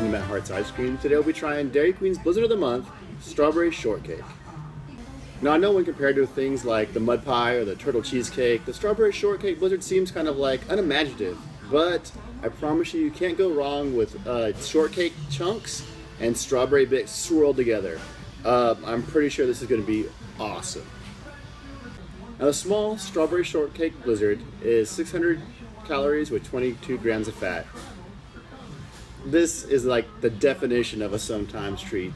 welcome to Matt Hart's Ice Cream. Today we'll be trying Dairy Queen's Blizzard of the Month, Strawberry Shortcake. Now I know when compared to things like the mud pie or the turtle cheesecake, the Strawberry Shortcake Blizzard seems kind of like unimaginative, but I promise you, you can't go wrong with shortcake chunks and strawberry bits swirled together. I'm pretty sure this is going to be awesome. Now a small Strawberry Shortcake Blizzard is 600 calories with 22 grams of fat. This is like the definition of a sometimes treat.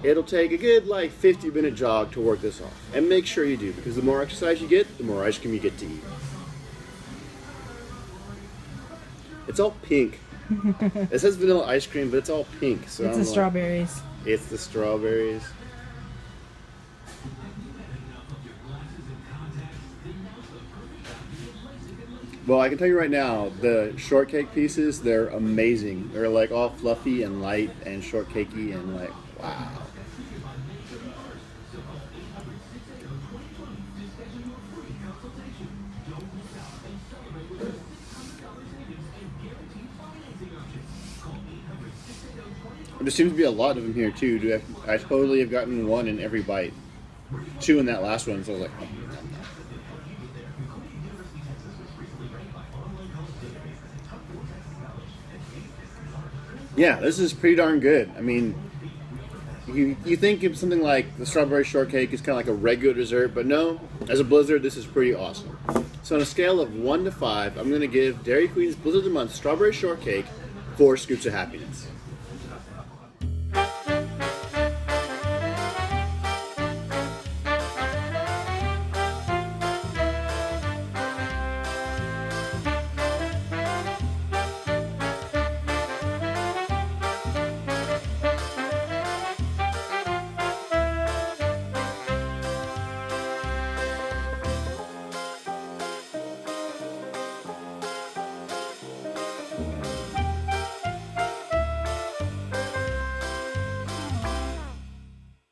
It'll take a good 50-minute jog to work this off. And make sure you do, because the more exercise you get, the more ice cream you get to eat. It's all pink. It says vanilla ice cream, but it's all pink. So it's the strawberries. It's the strawberries. Well, I can tell you right now, the shortcake pieces, they're amazing. They're like all fluffy and light and shortcakey and wow. There seems to be a lot of them here too. I totally have gotten one in every bite. 2 in that last one, so I was like, oh. Yeah, this is pretty darn good. I mean, you think of something like the Strawberry Shortcake is kind of like a regular dessert, but no, as a Blizzard, this is pretty awesome. So on a scale of 1 to 5, I'm going to give Dairy Queen's Blizzard of the Month Strawberry Shortcake 4 scoops of happiness.